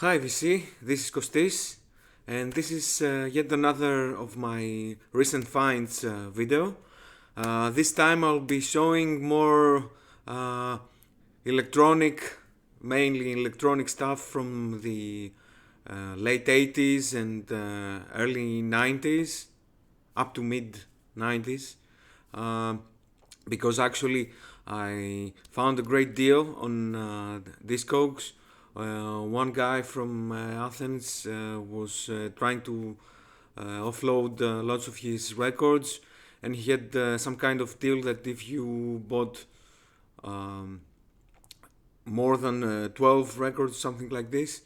Hi VC, this is Kostis, and this is yet another of my recent finds video. This time I'll be showing more uh, electronic, mainly electronic stuff from the late 80s and early 90s, up to mid 90s. Uh, because actually I found a great deal on Discogs. One guy from Athens was trying to offload lots of his records, and he had some kind of deal that if you bought um, more than 12 records, something like this,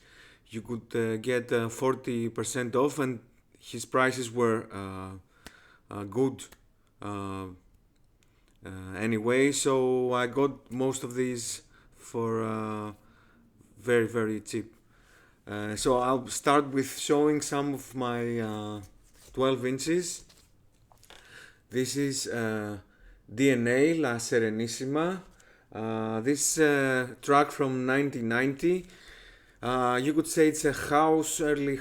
you could get 40% off, and his prices were good. Uh, anyway, so I got most of these for very, very cheap. So I'll start with showing some of my 12 inches. This is DNA La Serenissima. This track from 1990. You could say it's a house, early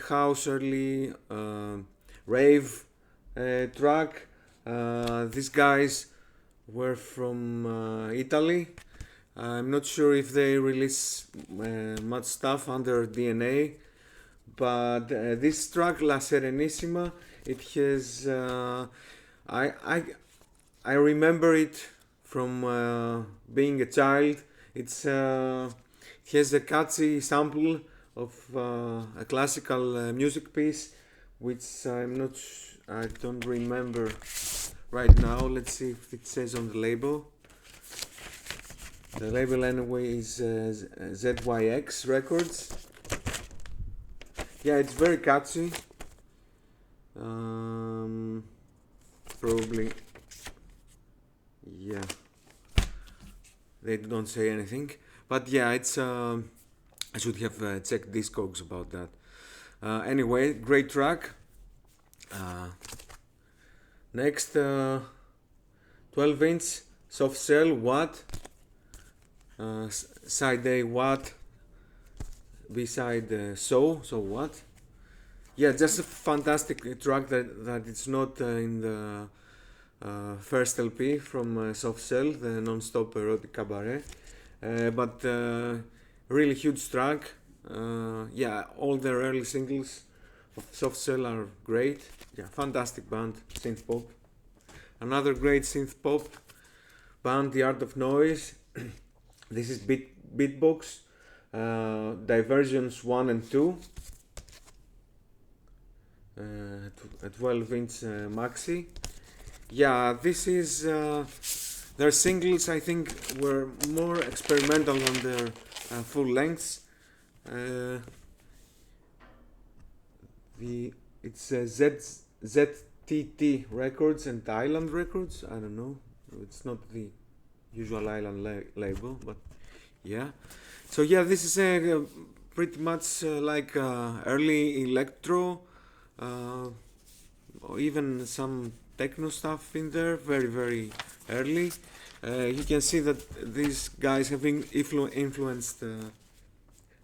rave track. These guys were from Italy. I'm not sure if they release much stuff under DNA, but this track La Serenissima, it has I I I remember it from being a child. It has a catchy sample of a classical music piece, which I don't remember right now. Let's see if it says on the label. The label anyway is ZYX Records. Yeah, it's very catchy. Probably, yeah. They don't say anything, but yeah, it's. I should have checked Discogs about that. Anyway, great track. Next, 12 inch soft shell Watt. Side A Watt, B side so what? Yeah, just a fantastic track that it's not in the first LP from Soft Cell, the non-stop erotic cabaret, but really huge track. Yeah, all their early singles of Soft Cell are great. Yeah, fantastic band, synth pop. Another great synth pop band, The Art of Noise. This is Beatbox, Diversions 1 and 2, a 12 inch maxi. Yeah, this is their singles, I think, were more experimental than their full lengths. It's ZTT Records and Island Records. I don't know. It's not the usual Island label, but yeah. So yeah, this is pretty much like early electro, or even some techno stuff in there. Very, very early. You can see that these guys have influenced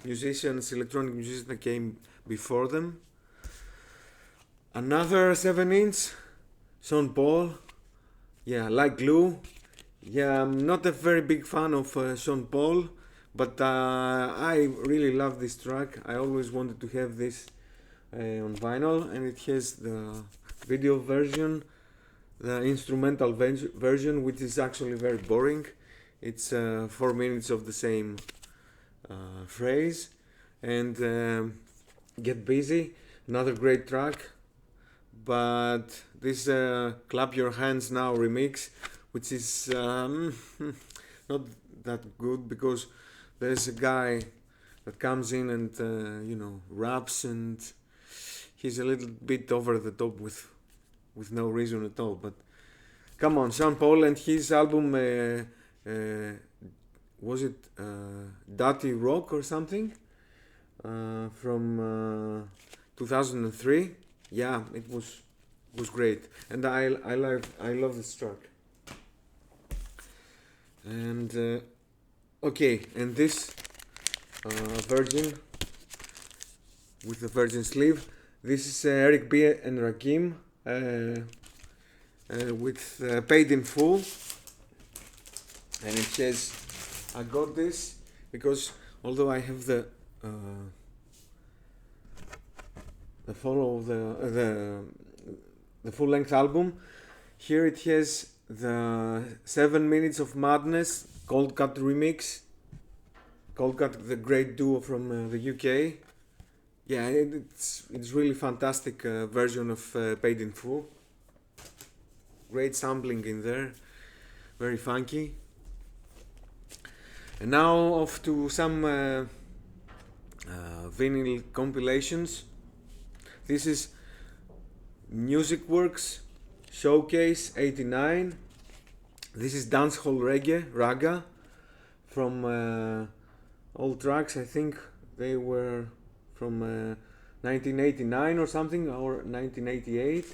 musicians, electronic musicians that came before them. Another 7 inch, Sean Paul. Yeah, like glue. Yeah, I'm not a very big fan of Sean Paul, but I really love this track. I always wanted to have this on vinyl, and it has the video version, the instrumental version, which is actually very boring. It's 4 minutes of the same phrase, and Get Busy, another great track. But this Clap Your Hands Now remix, which is not that good, because there's a guy that comes in and raps, and he's a little bit over the top with no reason at all. But come on, Sean Paul and his album, was it Dirty Rock or something, from 2003? Yeah, it was great, and I love this track. And okay, and this Virgin with the virgin sleeve. This is Eric B and Rakim with Paid in Full, and it says, I got this because although I have the follow the full length album, here it has the 7 Minutes of Madness Cold Cut remix. Cold Cut, the great duo from the UK. Yeah, it's really fantastic version of Paid in Full. Great sampling in there, very funky. And now off to some vinyl compilations. This is Music Works Showcase 89. This is dancehall reggae, raga, from all tracks. I think they were from 1989 or something, or 1988.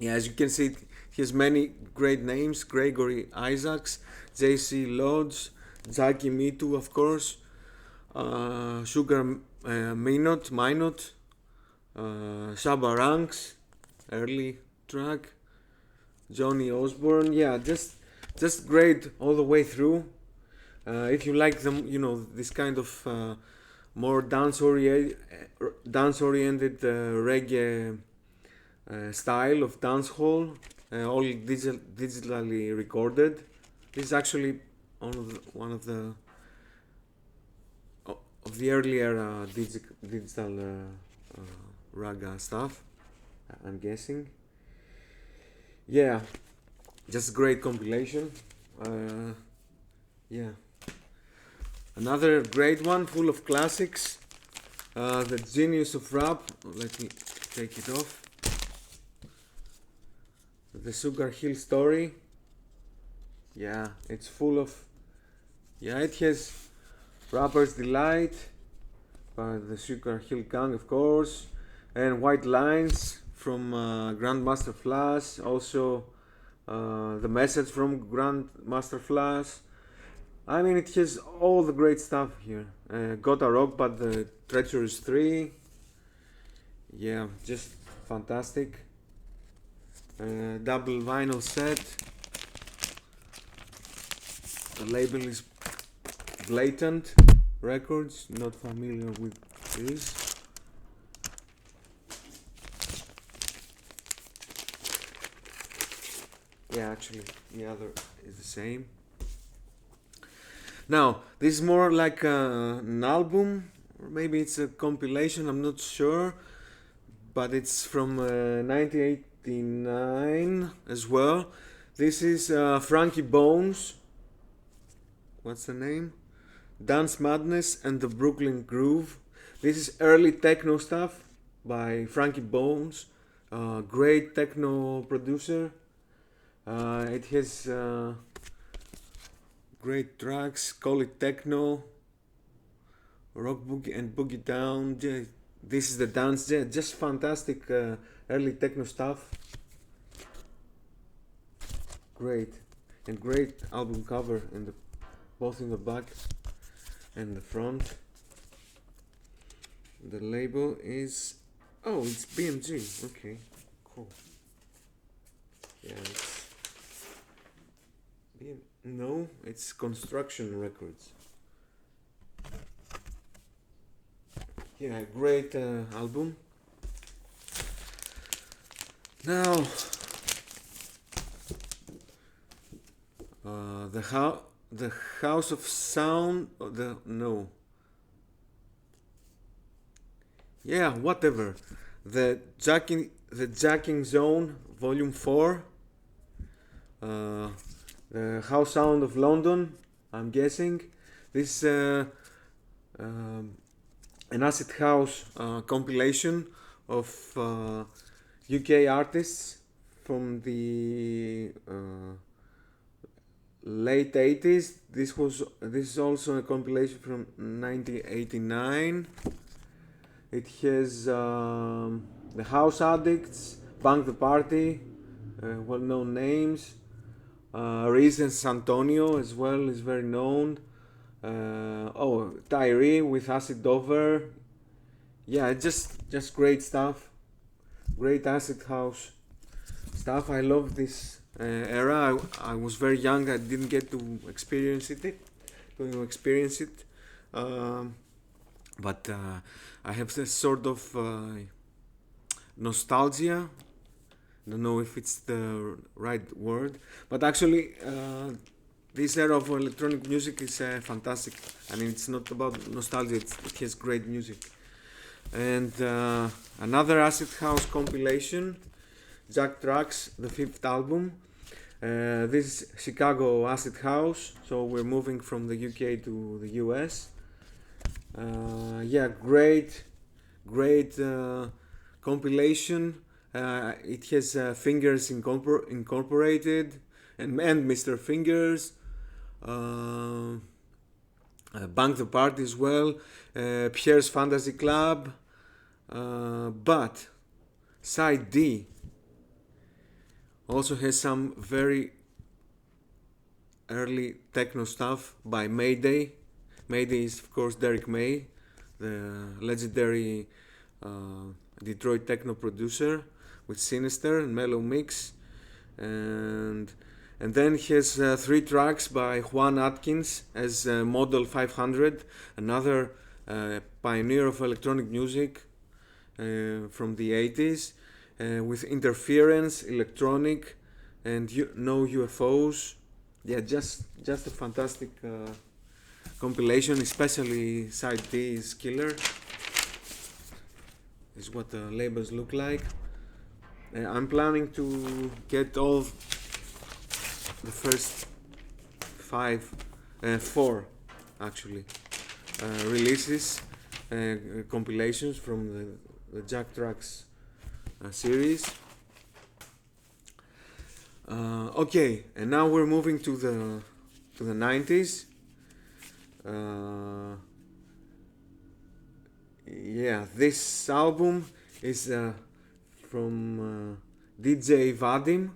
Yeah, as you can see, he has many great names: Gregory Isaacs, J.C. Lodge, Jackie Mitu, of course, Sugar Minot, Shabba Ranks, early track, Johnny Osborne. Yeah, just great all the way through. If you like them, you know, this kind of more dance-oriented reggae style of dancehall, all digitally recorded. This is actually one of the earlier digital raga stuff, I'm guessing. Yeah, just great compilation. Yeah, another great one, full of classics. The Genius of Rap. Let me take it off. The Sugar Hill Story. Yeah, it's full of. Yeah, it has Rapper's Delight by the Sugar Hill Gang, of course, and White Lines from Grandmaster Flash. Also, The Message from Grandmaster Flash. I mean, it has all the great stuff here. Gotta Rock, but the Treacherous 3. Yeah, just fantastic. Double vinyl set. The label is Blatant Records. Not familiar with this. Yeah, actually, the other is the same. Now, this is more like an album, or maybe it's a compilation, I'm not sure, but it's from 1989 as well. This is Frankie Bones. What's the name? Dance Madness and the Brooklyn Groove. This is early techno stuff by Frankie Bones, great techno producer. It has great tracks, Call It Techno, Rock Boogie and Boogie Down. This is the dance, just fantastic early techno stuff. Great, and great album cover in both in the back and the front. The label is, oh, it's BMG. Okay, cool. Yeah, no, it's Construction Records. Yeah, great album. Now, the House of Sound. Yeah, whatever. The Jacking Zone, Volume 4. The House Sound of London, I'm guessing. This an acid house compilation of UK artists from the late 80s. This is also a compilation from 1989. It has the House Addicts, Bang the Party, well-known names. Riz and Santonio as well is very known. Tyree with Acid Over. yeah, just great stuff, great acid house stuff. I love this era. I was very young. I didn't get to experience it, um, but I have this sort of nostalgia. Don't know if it's the right word, but actually, this era of electronic music is fantastic. I mean, it's not about nostalgia; it has great music. And another acid house compilation, Jack Tracks, the fifth album. This is Chicago acid house, so we're moving from the UK to the US. Yeah, great compilation. It has Fingers Incorporated and Mr. Fingers. Bank the Party as well. Pierre's Fantasy Club. But Side D also has some very early techno stuff by Mayday. Mayday is of course Derek May, the legendary Detroit techno producer with Sinister and Mellow Mix, and then he has 3 tracks by Juan Atkins as Model 500, another pioneer of electronic music from the 80s, with Interference, Electronic, and No UFOs. Yeah, just a fantastic compilation, especially Side D is killer. Is what the labels look like. I'm planning to get all the first 4 actually releases, compilations from the Jack Tracks series. Okay, and now we're moving to the 90s. Yeah, this album is from DJ Vadim,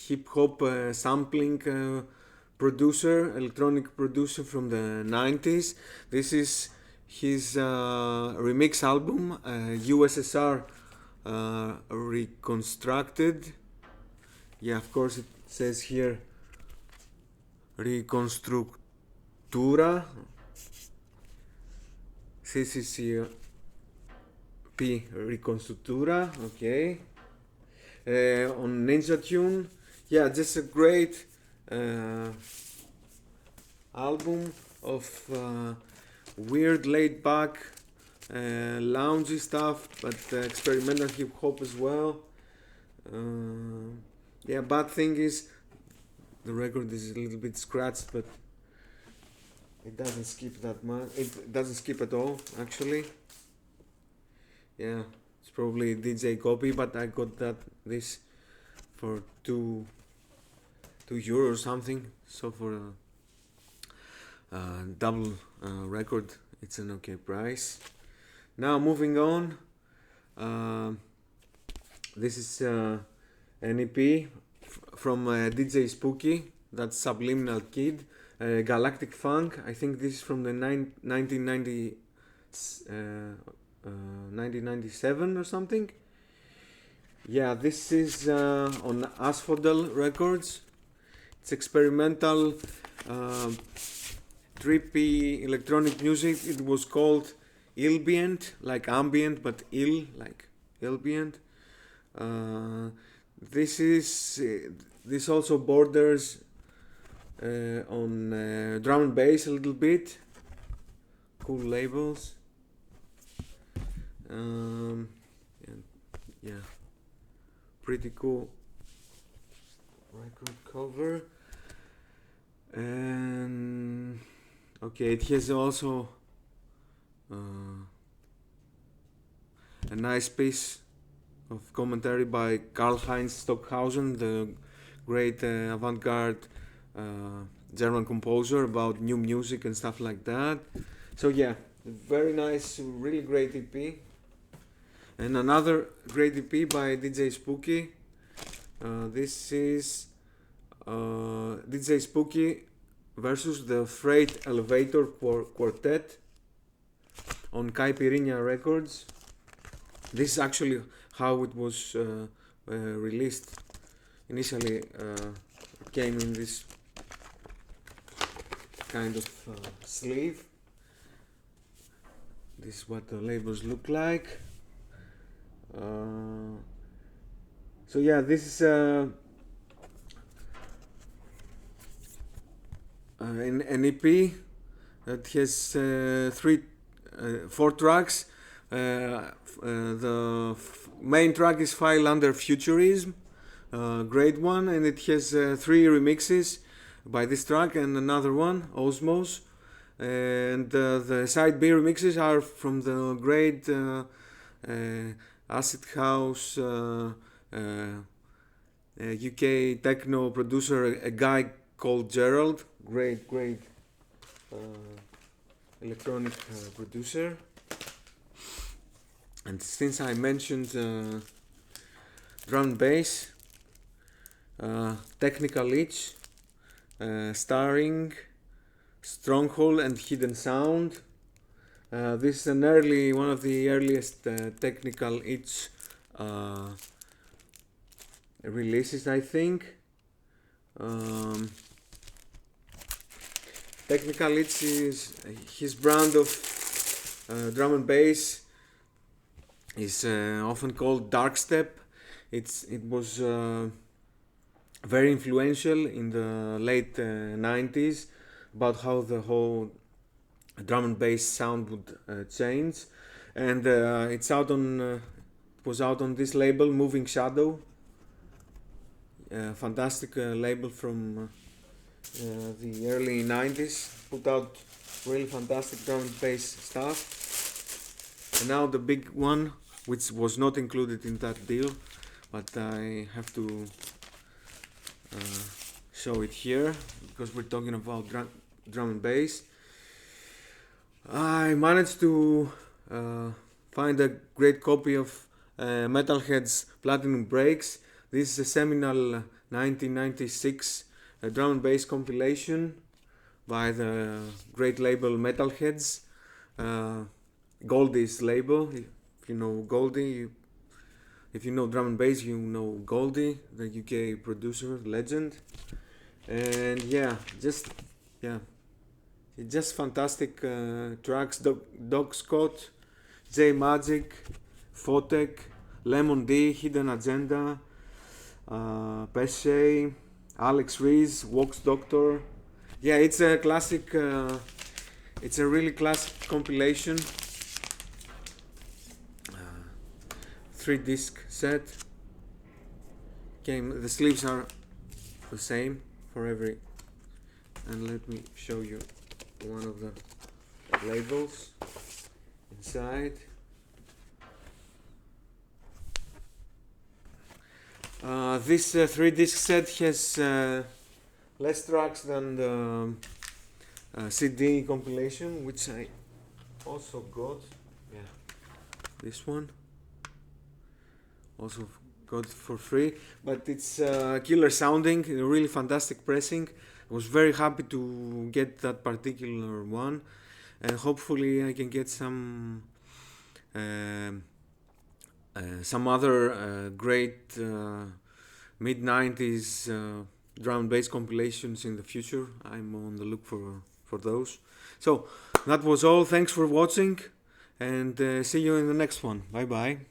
hip hop sampling producer, electronic producer from the 90s. This is his remix album, USSR Reconstructed. Yeah, of course it says here Reconstructura. CCCP Reconstructura, okay. On Ninja Tune, yeah, just a great album of weird laid back loungy stuff, but experimental hip hop as well. Yeah, bad thing is the record is a little bit scratched, but it doesn't skip that much. It doesn't skip at all, actually. Yeah, it's probably DJ copy, but I got this for €2 or something. So for a double record, it's an okay price. Now moving on. This is an EP from DJ Spooky. That's Subliminal Kid. Galactic Funk. I think this is from the 1997 or something. Yeah, this is on Asphodel Records. It's experimental, trippy electronic music. It was called Ilbient, like ambient, but ill, like Ilbient. This also borders on drum and bass a little bit. Cool labels. Yeah, pretty cool record cover. And okay, it has also a nice piece of commentary by Karl-Heinz Stockhausen, the great avant-garde German composer, about new music and stuff like that. So yeah, very nice, really great EP. And another great EP by DJ Spooky. This is DJ Spooky versus the Freight Elevator Quartet. on Caipirinha Records. This is actually how it was released. Initially it came in this kind of sleeve. This is what the labels look like. So yeah, this is an EP that has 4 tracks. The main track is filed under Futurism, grade 1, and it has 3 remixes by this track and another one, Osmos. And the side B remixes are from the great acid house UK techno producer, a guy called Gerald, great electronic producer. And since I mentioned drum and bass, Technical Leech, starring Stronghold and Hidden Sound. This is one of the earliest Technical Leech releases, I think. Technical Leech is his brand of drum and bass is often called darkstep. It was very influential in the late 90s about how the whole drum and bass sound would change, and it was out on this label, Moving Shadow, fantastic label from the early 90s, put out really fantastic drum and bass stuff. And now the big one, which was not included in that deal, but I have to show it here because we're talking about drum and bass. I managed to find a great copy of Metalhead's Platinum Breaks. This is a seminal 1996 drum and bass compilation by the great label Metalheads. Goldie's label. If you know Goldie, if you know drum and bass, you know Goldie, the UK producer, legend. And just fantastic tracks. Doc Scott, J Magic, Photek, Lemon D, Hidden Agenda, Pesce, Alex Rees, Wax Doctor. Yeah, it's a classic. It's a really classic compilation. 3-disc set. The sleeves are the same for every. And let me show you one of the labels inside. This 3-disc set has less tracks than the CD compilation, which I also got. Yeah, this one also got it for free, but it's killer sounding, a really fantastic pressing. I was very happy to get that particular one, and hopefully I can get some other great mid-90s drum and bass compilations in the future. I'm on the look for those. So that was all. Thanks for watching, and see you in the next one. Bye bye.